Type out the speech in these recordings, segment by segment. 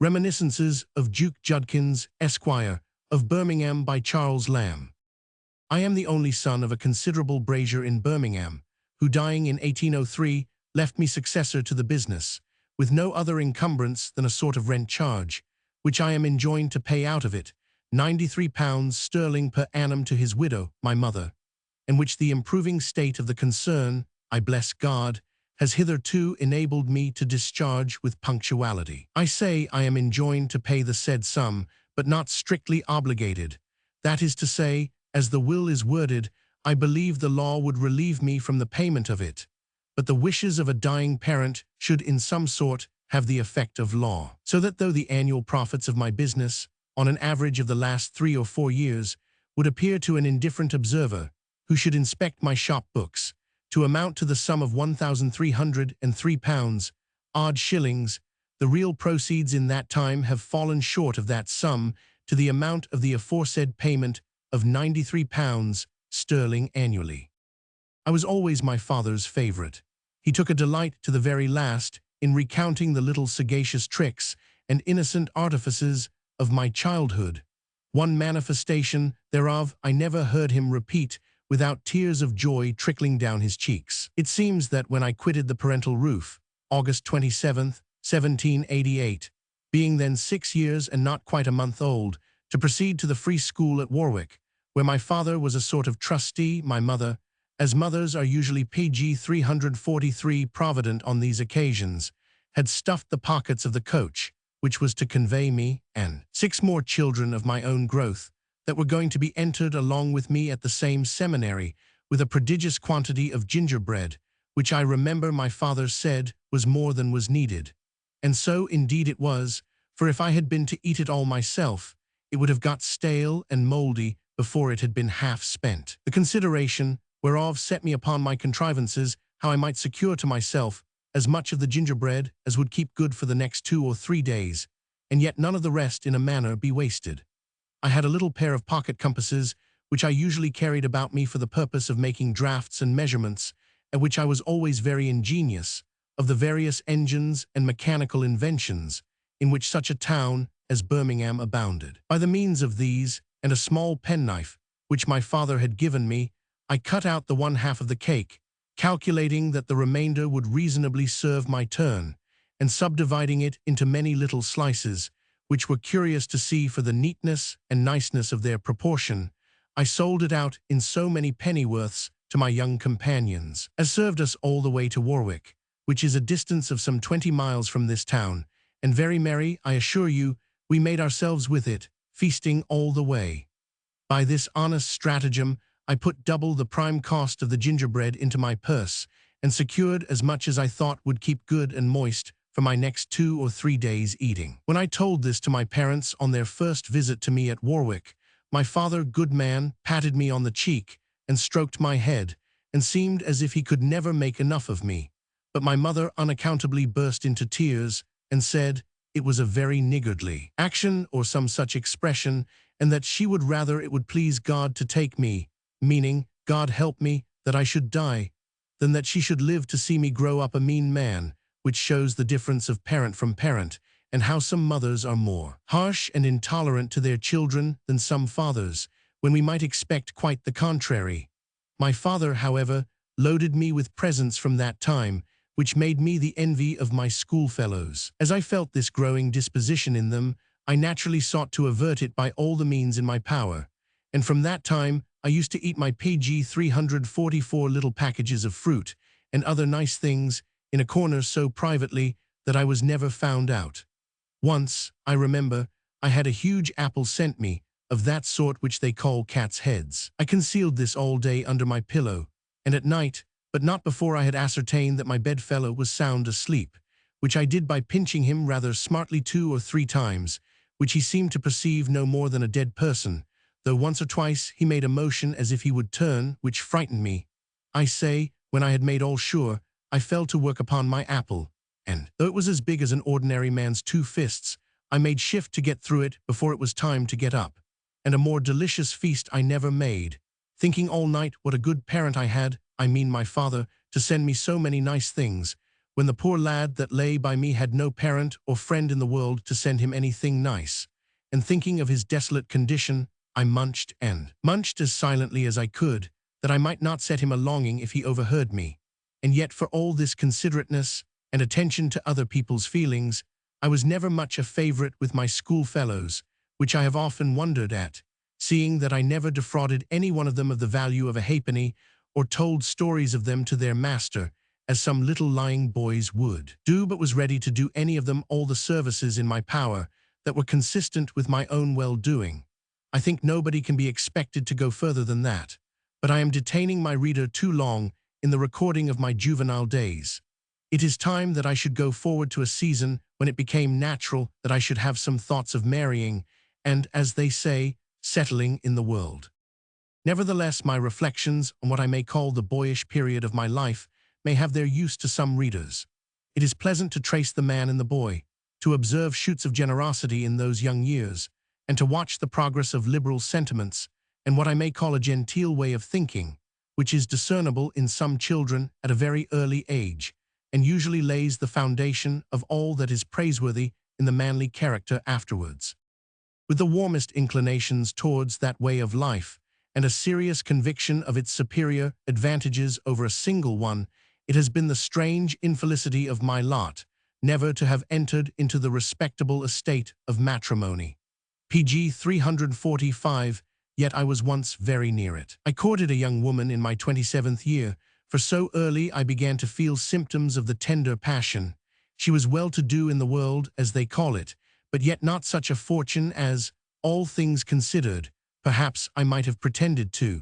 Reminiscences of Juke Judkins, Esquire, of Birmingham by Charles Lamb. I am the only son of a considerable brazier in Birmingham, who dying in 1803 left me successor to the business, with no other encumbrance than a sort of rent charge, which I am enjoined to pay out of it, £93 sterling per annum to his widow, my mother, and which the improving state of the concern, I bless God, has hitherto enabled me to discharge with punctuality. I say I am enjoined to pay the said sum, but not strictly obligated. That is to say, as the will is worded, I believe the law would relieve me from the payment of it, but the wishes of a dying parent should in some sort have the effect of law. So that though the annual profits of my business, on an average of the last 3 or 4 years, would appear to an indifferent observer, who should inspect my shop books, to amount to the sum of £1,303 odd shillings, the real proceeds in that time have fallen short of that sum to the amount of the aforesaid payment of £93 sterling annually. I was always my father's favourite. He took a delight to the very last in recounting the little sagacious tricks and innocent artifices of my childhood. One manifestation thereof I never heard him repeat without tears of joy trickling down his cheeks. It seems that when I quitted the parental roof, August 27, 1788, being then 6 years and not quite a month old, to proceed to the free school at Warwick, where my father was a sort of trustee, my mother, as mothers are usually PG 343 provident on these occasions, had stuffed the pockets of the coach, which was to convey me and 6 more children of my own growth, that were going to be entered along with me at the same seminary, with a prodigious quantity of gingerbread, which I remember my father said was more than was needed. And so indeed it was, for if I had been to eat it all myself, it would have got stale and mouldy before it had been half spent. The consideration whereof set me upon my contrivances how I might secure to myself as much of the gingerbread as would keep good for the next 2 or 3 days, and yet none of the rest in a manner be wasted. I had a little pair of pocket compasses, which I usually carried about me for the purpose of making drafts and measurements, at which I was always very ingenious, of the various engines and mechanical inventions, in which such a town as Birmingham abounded. By the means of these, and a small penknife, which my father had given me, I cut out the 1/2 of the cake, calculating that the remainder would reasonably serve my turn, and subdividing it into many little slices, which were curious to see for the neatness and niceness of their proportion, I sold it out in so many pennyworths to my young companions, as served us all the way to Warwick, which is a distance of some 20 miles from this town, and very merry, I assure you, we made ourselves with it, feasting all the way. By this honest stratagem, I put double the prime cost of the gingerbread into my purse, and secured as much as I thought would keep good and moist for my next 2 or 3 days' eating. When I told this to my parents on their first visit to me at Warwick, my father, good man, patted me on the cheek and stroked my head, and seemed as if he could never make enough of me. But my mother unaccountably burst into tears, and said it was a very niggardly action or some such expression, and that she would rather it would please God to take me, meaning, God help me, that I should die, than that she should live to see me grow up a mean man, which shows the difference of parent from parent, and how some mothers are more harsh and intolerant to their children than some fathers, when we might expect quite the contrary. My father, however, loaded me with presents from that time, which made me the envy of my schoolfellows. As I felt this growing disposition in them, I naturally sought to avert it by all the means in my power, and from that time I used to eat my PG 344 little packages of fruit and other nice things in a corner so privately that I was never found out. Once, I remember, I had a huge apple sent me, of that sort which they call cats' heads. I concealed this all day under my pillow, and at night, but not before I had ascertained that my bedfellow was sound asleep, which I did by pinching him rather smartly 2 or 3 times, which he seemed to perceive no more than a dead person, though once or twice he made a motion as if he would turn, which frightened me. I say, when I had made all sure, I fell to work upon my apple, and, though it was as big as an ordinary man's 2 fists, I made shift to get through it before it was time to get up, and a more delicious feast I never made, thinking all night what a good parent I had, I mean my father, to send me so many nice things, when the poor lad that lay by me had no parent or friend in the world to send him anything nice. And thinking of his desolate condition, I munched as silently as I could, that I might not set him a longing if he overheard me. And yet for all this considerateness and attention to other people's feelings, I was never much a favorite with my schoolfellows, which I have often wondered at, seeing that I never defrauded any one of them of the value of a halfpenny, or told stories of them to their master, as some little lying boys would do, but was ready to do any of them all the services in my power that were consistent with my own well-doing. I think nobody can be expected to go further than that, but I am detaining my reader too long in the recording of my juvenile days. It is time that I should go forward to a season when it became natural that I should have some thoughts of marrying and, as they say, settling in the world. Nevertheless, my reflections on what I may call the boyish period of my life may have their use to some readers. It is pleasant to trace the man and the boy, to observe shoots of generosity in those young years, and to watch the progress of liberal sentiments and what I may call a genteel way of thinking, which is discernible in some children at a very early age, and usually lays the foundation of all that is praiseworthy in the manly character afterwards. With the warmest inclinations towards that way of life, and a serious conviction of its superior advantages over a single one, it has been the strange infelicity of my lot never to have entered into the respectable estate of matrimony. PG 345, yet I was once very near it. I courted a young woman in my 27th year, for so early I began to feel symptoms of the tender passion. She was well-to-do in the world, as they call it, but yet not such a fortune as, all things considered, perhaps I might have pretended to.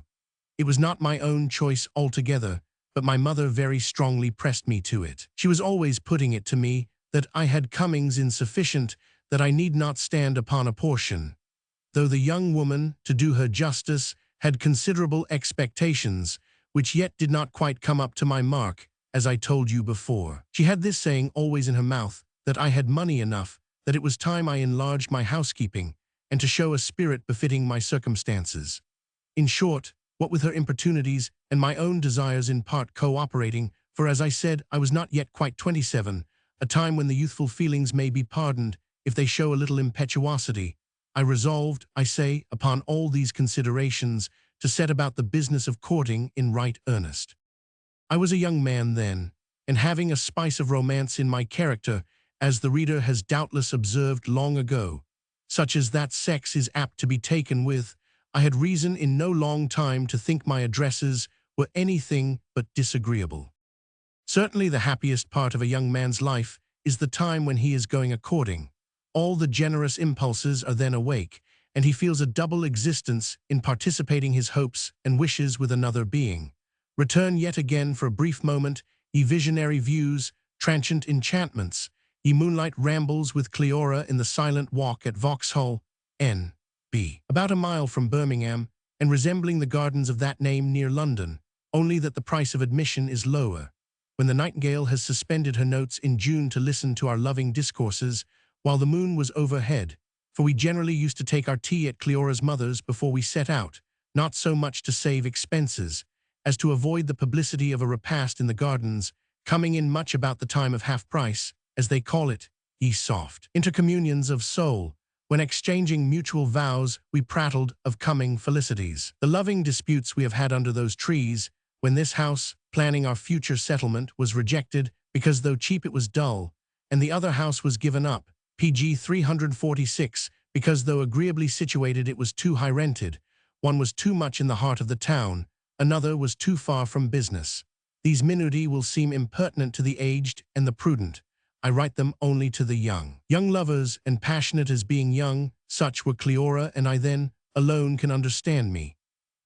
It was not my own choice altogether, but my mother very strongly pressed me to it. She was always putting it to me that I had comings insufficient, that I need not stand upon a portion. Though the young woman, to do her justice, had considerable expectations, which yet did not quite come up to my mark, as I told you before. She had this saying always in her mouth, that I had money enough, that it was time I enlarged my housekeeping, and to show a spirit befitting my circumstances. In short, what with her importunities and my own desires in part co-operating, for as I said, I was not yet quite 27, a time when the youthful feelings may be pardoned if they show a little impetuosity, I resolved, I say, upon all these considerations, to set about the business of courting in right earnest. I was a young man then, and having a spice of romance in my character, as the reader has doubtless observed long ago, such as that sex is apt to be taken with, I had reason in no long time to think my addresses were anything but disagreeable. Certainly the happiest part of a young man's life is the time when he is going a-courting. All the generous impulses are then awake, and he feels a double existence in participating his hopes and wishes with another being. Return yet again for a brief moment, ye visionary views, transient enchantments, ye moonlight rambles with Cleora in the silent walk at Vauxhall, N.B. About a mile from Birmingham, and resembling the gardens of that name near London, only that the price of admission is lower. When the nightingale has suspended her notes in June to listen to our loving discourses, while the moon was overhead, for we generally used to take our tea at Cleora's mother's before we set out, not so much to save expenses, as to avoid the publicity of a repast in the gardens, coming in much about the time of half-price, as they call it, ye soft intercommunions of soul, when exchanging mutual vows we prattled of coming felicities. The loving disputes we have had under those trees, when this house, planning our future settlement, was rejected, because though cheap it was dull, and the other house was given up, PG 346, because though agreeably situated it was too high rented, one was too much in the heart of the town, another was too far from business. These minutiae will seem impertinent to the aged and the prudent. I write them only to the young. Young lovers, and passionate as being young, such were Cleora and I then, alone can understand me.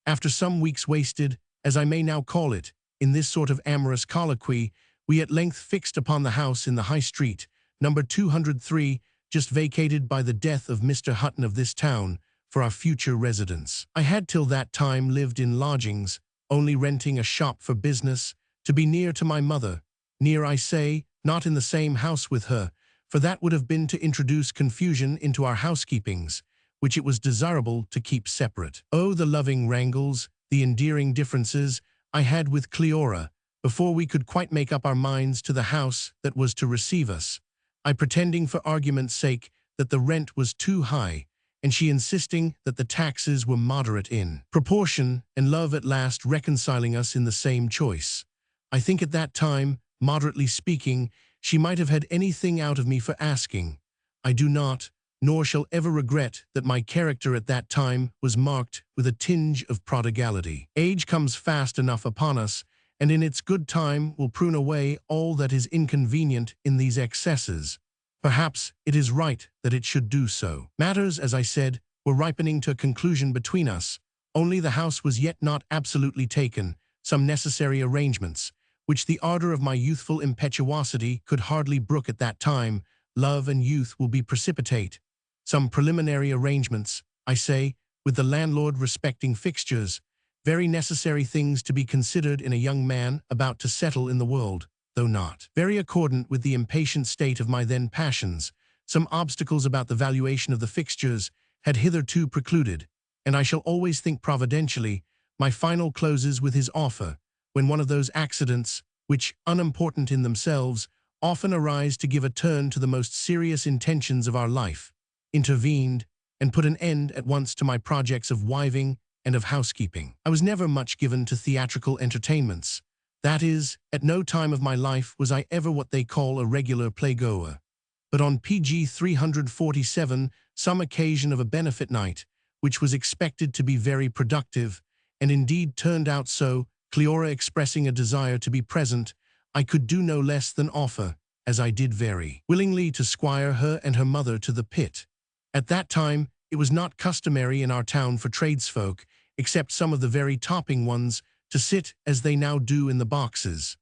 After some weeks wasted, as I may now call it, in this sort of amorous colloquy, we at length fixed upon the house in the High Street, number 203, just vacated by the death of Mr. Hutton of this town, for our future residence. I had till that time lived in lodgings, only renting a shop for business, to be near to my mother. Near, I say, not in the same house with her, for that would have been to introduce confusion into our housekeepings, which it was desirable to keep separate. Oh, the loving wrangles, the endearing differences I had with Cleora, before we could quite make up our minds to the house that was to receive us, I pretending for argument's sake that the rent was too high, and she insisting that the taxes were moderate in proportion, and love at last reconciling us in the same choice. I think at that time, moderately speaking, she might have had anything out of me for asking. I do not, nor shall ever regret that my character at that time was marked with a tinge of prodigality. Age comes fast enough upon us, and in its good time will prune away all that is inconvenient in these excesses. Perhaps it is right that it should do so. Matters, as I said, were ripening to a conclusion between us. Only the house was yet not absolutely taken, some necessary arrangements, which the ardor of my youthful impetuosity could hardly brook at that time. Love and youth will be precipitate. Some preliminary arrangements, I say, with the landlord respecting fixtures, very necessary things to be considered in a young man about to settle in the world, though not very accordant with the impatient state of my then passions. Some obstacles about the valuation of the fixtures had hitherto precluded, and I shall always think providentially, my final closes with his offer, when one of those accidents, which, unimportant in themselves, often arise to give a turn to the most serious intentions of our life, intervened, and put an end at once to my projects of wiving and of housekeeping. I was never much given to theatrical entertainments. That is, at no time of my life was I ever what they call a regular playgoer. But on PG 347, some occasion of a benefit night, which was expected to be very productive, and indeed turned out so, Cleora expressing a desire to be present, I could do no less than offer, as I did very willingly, to squire her and her mother to the pit. At that time, it was not customary in our town for tradesfolk, except some of the very topping ones, to sit as they now do in the boxes.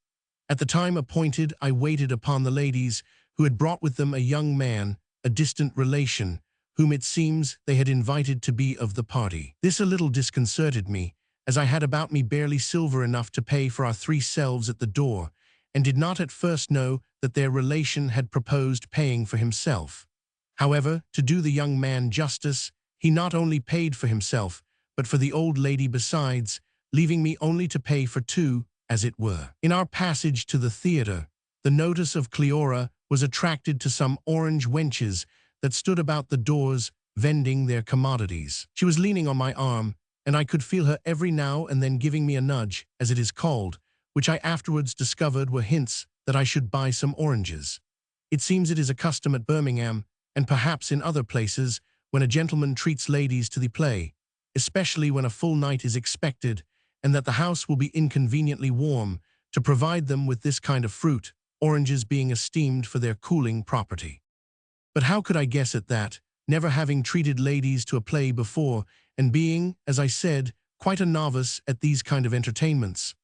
At the time appointed, I waited upon the ladies, who had brought with them a young man, a distant relation, whom it seems they had invited to be of the party. This a little disconcerted me, as I had about me barely silver enough to pay for our 3 selves at the door, and did not at first know that their relation had proposed paying for himself. However, to do the young man justice, he not only paid for himself, but for the old lady besides, leaving me only to pay for 2, as it were. In our passage to the theatre, the notice of Cleora was attracted to some orange wenches that stood about the doors, vending their commodities. She was leaning on my arm, and I could feel her every now and then giving me a nudge, as it is called, which I afterwards discovered were hints that I should buy some oranges. It seems it is a custom at Birmingham, and perhaps in other places, when a gentleman treats ladies to the play, especially when a full night is expected, and that the house will be inconveniently warm, to provide them with this kind of fruit, oranges being esteemed for their cooling property. But how could I guess at that, never having treated ladies to a play before, and being, as I said, quite a novice at these kind of entertainments?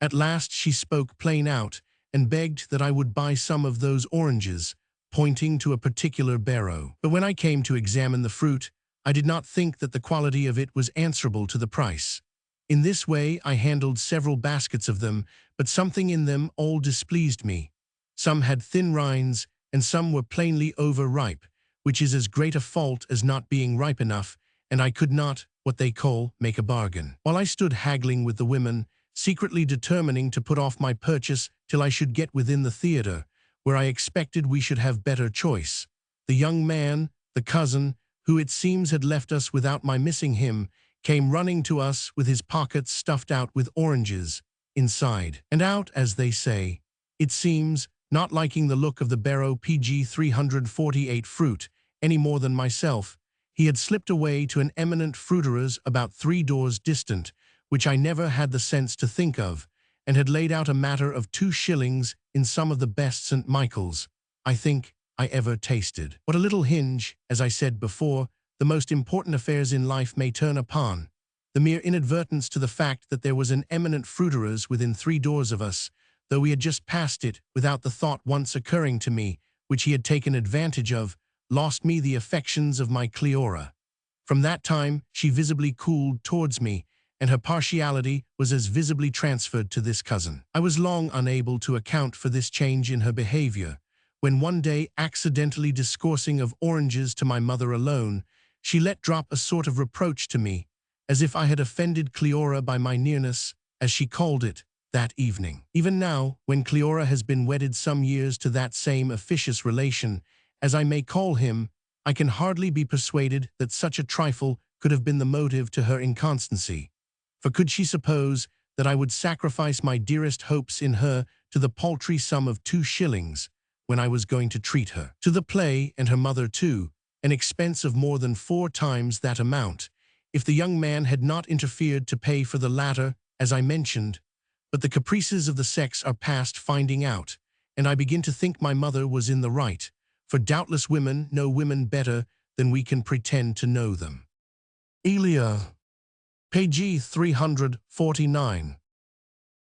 At last she spoke plain out, and begged that I would buy some of those oranges, pointing to a particular barrow. But when I came to examine the fruit, I did not think that the quality of it was answerable to the price. In this way I handled several baskets of them, but something in them all displeased me. Some had thin rinds, and some were plainly overripe, which is as great a fault as not being ripe enough, and I could not, what they call, make a bargain. While I stood haggling with the women, secretly determining to put off my purchase till I should get within the theatre, where I expected we should have better choice, the young man, the cousin, who it seems had left us without my missing him, came running to us with his pockets stuffed out with oranges, inside and out, as they say. It seems, not liking the look of the barrow PG 348 fruit, any more than myself, he had slipped away to an eminent fruiterer's about 3 doors distant, which I never had the sense to think of, and had laid out a matter of 2 shillings in some of the best St. Michael's, I think, I ever tasted. What a little hinge, as I said before, the most important affairs in life may turn upon. The mere inadvertence to the fact that there was an eminent fruiterer's within 3 doors of us, though we had just passed it without the thought once occurring to me, which he had taken advantage of, lost me the affections of my Cleora. From that time she visibly cooled towards me, and her partiality was as visibly transferred to this cousin. I was long unable to account for this change in her behavior, when one day, accidentally discoursing of oranges to my mother alone, she let drop a sort of reproach to me, as if I had offended Cleora by my nearness, as she called it, that evening. Even now, when Cleora has been wedded some years to that same officious relation, as I may call him, I can hardly be persuaded that such a trifle could have been the motive to her inconstancy. For could she suppose that I would sacrifice my dearest hopes in her to the paltry sum of 2 shillings, when I was going to treat her to the play, and her mother too, an expense of more than 4 times that amount, if the young man had not interfered to pay for the latter, as I mentioned? But the caprices of the sex are past finding out, and I begin to think my mother was in the right, for doubtless women know women better than we can pretend to know them. Elia. Page 349.